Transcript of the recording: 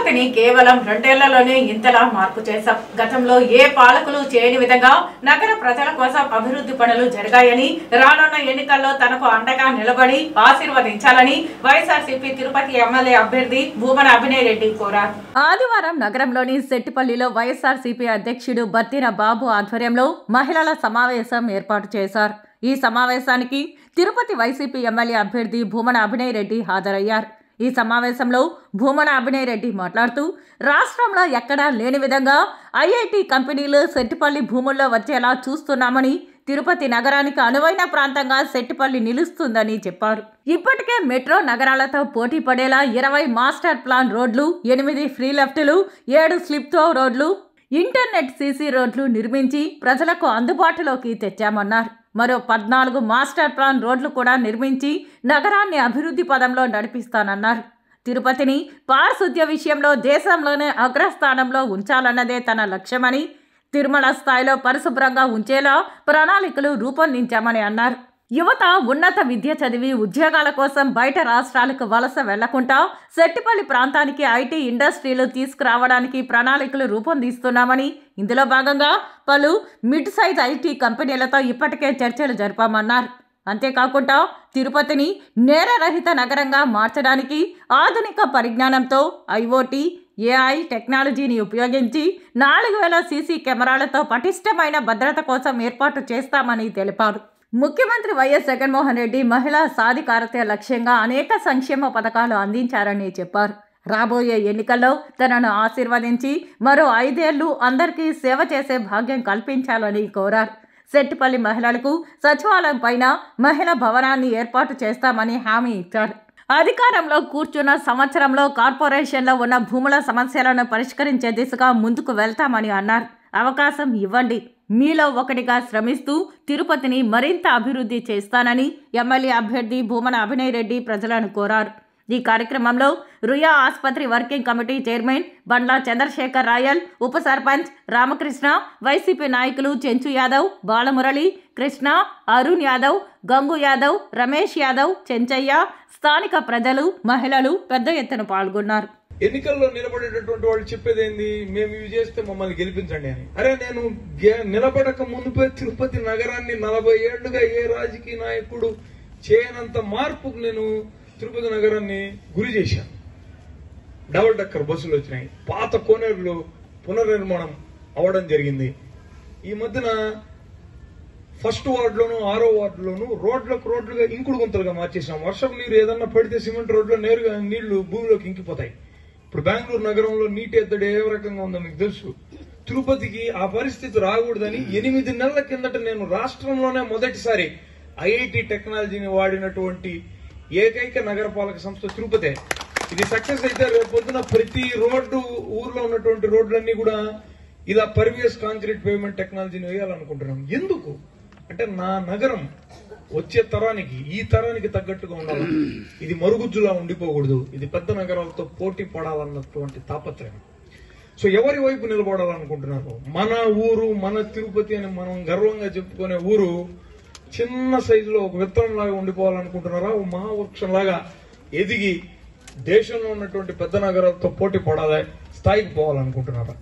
తిరుపతిని కేవలం 2 ఏళ్లలోనే ఇంతలా మార్పు చేశాం. గతంలో ఏ పాలకులు చేయని విధంగా నగర ప్రజల కోసం అభివృద్ధి పనులు జరిగాయని, రానున్న ఎన్నికల్లో తనకు అండగా నిలబడి ఆశీర్వదించాలని వైఎస్ఆర్సీపీ తిరుపతి ఎమ్మెల్యే అభ్యర్థి భూమన అభినయ్ రెడ్డి కోరారు. ఆదివారం నగరంలోని సెట్టిపల్లిలో వైఎస్ఆర్సీపీ అధ్యక్షుడు బత్తిన బాబు ఆధ్వర్యంలో మహిళల సమావేశం ఏర్పాటు చేశారు. ఈ సమావేశానికి తిరుపతి వైసీపీ ఎమ్మెల్యే అభ్యర్థి భూమన అభినయ్ రెడ్డి హాజరయ్యారు. ఈ సమావేశంలో భూమన అభినయ్ రెడ్డి మాట్లాడుతూ, రాష్ట్రంలో ఎక్కడా లేని విధంగా ఐఐటి కంపెనీలు సెట్టిపల్లి భూముల్లో వచ్చేలా చూస్తున్నామని, తిరుపతి నగరానికి అనువైన ప్రాంతంగా సెట్టిపల్లి నిలుస్తుందని చెప్పారు. ఇప్పటికే మెట్రో నగరాలతో పోటీ పడేలా 20 మాస్టర్ ప్లాన్ రోడ్లు, 8 ఫ్రీ లెఫ్టులు, 7 స్లిప్ త్రో రోడ్లు, ఇంటర్నెట్ సీసీ రోడ్లు నిర్మించి ప్రజలకు అందుబాటులోకి తెచ్చామన్నారు. మరో 14 మాస్టర్ ప్లాన్ రోడ్లు కూడా నిర్మించి నగరాన్ని అభివృద్ధి పదంలో నడిపిస్తానన్నారు. తిరుపతిని పారిశుద్ధ్య విషయంలో దేశంలోనే అగ్రస్థానంలో ఉంచాలన్నదే తన లక్ష్యమని, తిరుమల స్థాయిలో పరిశుభ్రంగా ఉంచేలా ప్రణాళికలు రూపొందించామని అన్నారు. యువత ఉన్నత విద్య చదివి ఉద్యోగాల కోసం బయట రాష్ట్రాలకు వలస వెళ్లకుండా సెట్టిపల్లి ప్రాంతానికి ఐటీ ఇండస్ట్రీలు తీసుకురావడానికి ప్రణాళికలు రూపొందిస్తున్నామని, ఇందులో భాగంగా పలు మిడ్ సైజ్ ఐటీ కంపెనీలతో ఇప్పటికే చర్చలు జరిపామన్నారు. అంతేకాకుండా తిరుపతిని నేరరహిత నగరంగా మార్చడానికి ఆధునిక పరిజ్ఞానంతో ఐఓటీ, ఏఐ టెక్నాలజీని ఉపయోగించి 4000 సీసీ కెమెరాలతో పటిష్టమైన భద్రత కోసం ఏర్పాటు చేస్తామని తెలిపారు. ముఖ్యమంత్రి వైఎస్ జగన్మోహన్ రెడ్డి మహిళా సాధికారత లక్ష్యంగా అనేక సంక్షేమ పథకాలు అందించారని చెప్పారు. రాబోయే ఎన్నికల్లో తనను ఆశీర్వదించి మరో 5 ఏళ్లు అందరికీ సేవ చేసే భాగ్యం కల్పించాలని కోరారు. సెట్టిపల్లి మహిళలకు సచివాలయం పైన మహిళా భవనాన్ని ఏర్పాటు చేస్తామని హామీ ఇచ్చారు. అధికారంలో కూర్చున్న సంవత్సరంలో కార్పొరేషన్లో ఉన్న భూముల సమస్యలను పరిష్కరించే దిశగా ముందుకు వెళ్తామని అన్నారు. అవకాశం ఇవ్వండి, మీలో ఒకటిగా శ్రమిస్తూ తిరుపతిని మరింత అభివృద్ధి చేస్తానని ఎమ్మెల్యే అభ్యర్థి భూమన అభినయ్ రెడ్డి ప్రజలను కోరారు. ఈ కార్యక్రమంలో రుయా ఆసుపత్రి వర్కింగ్ కమిటీ చైర్మన్ బండ్ల చంద్రశేఖర్ రాయల్, ఉప సర్పంచ్ రామకృష్ణ, వైసీపీ నాయకులు చెంచు యాదవ్, బాలమురళి, కృష్ణ, అరుణ్ యాదవ్, గంగు యాదవ్, రమేష్ యాదవ్, చెంచయ్య, స్థానిక ప్రజలు, మహిళలు పెద్ద ఎత్తున పాల్గొన్నారు. ఎన్నికల్లో నిలబడేటటువంటి వాళ్ళు చెప్పేది ఏంది, మేము ఇవి చేస్తే మమ్మల్ని గెలిపించండి అని. అరే, నేను నిలబడక మునుపే తిరుపతి నగరాన్ని 40 ఏళ్లుగా ఏ రాజకీయ నాయకుడు చేయనంత మార్పుకు నేను తిరుపతి నగరాన్ని గురి చేశాను. డబుల్ డక్కర్ బస్సులు వచ్చినాయి, పాత కోనేరులు పునర్నిర్మాణం అవడం జరిగింది. ఈ మధ్యన ఫస్ట్ వార్డులోను 6వ వార్డులోను రోడ్లుగా ఇంకుడు గుంతలుగా మార్చేసాం. వర్షం నీరు ఏదన్నా పడితే సిమెంట్ రోడ్లో నేరుగా నీళ్లు భూమిలోకి ఇంకిపోతాయి. ఇప్పుడు బెంగళూరు నగరంలో నీటి ఎద్దడి ఏ రకంగా ఉందో మీకు తెలుసు. తిరుపతికి ఆ పరిస్థితి రాకూడదని 8 నెలల కిందట నేను రాష్ట్రంలోనే మొదటిసారి ఐఐటి టెక్నాలజీని వాడినటువంటి ఏకైక నగరపాలక సంస్థ తిరుపతి. ఇది సక్సెస్ అయితే రేపు పొద్దున ప్రతి రోడ్డు, ఊర్లో ఉన్నటువంటి రోడ్లన్నీ కూడా ఇలా పర్వియస్ కాంక్రీట్ పేమెంట్ టెక్నాలజీని వేయాలనుకుంటున్నాం. ఎందుకు అంటే, నా నగరం వచ్చే తరానికి, ఈ తరానికి తగ్గట్టుగా ఉండాలి. ఇది మరుగుజ్జులా ఉండిపోకూడదు. ఇది పెద్ద నగరాలతో పోటీ పడాలన్నటువంటి తాపత్రయం. సో ఎవరి వైపు నిలబడాలనుకుంటున్నారు? మన ఊరు, మన తిరుపతి అని మనం గర్వంగా చెప్పుకునే ఊరు చిన్న సైజులో ఒక విత్తనం లాగా ఉండిపోవాలనుకుంటున్నారా? ఓ మహావృక్షం లాగా ఎదిగి దేశంలో ఉన్నటువంటి పెద్ద నగరాలతో పోటీ పడాలి స్థాయికి పోవాలనుకుంటున్నారా?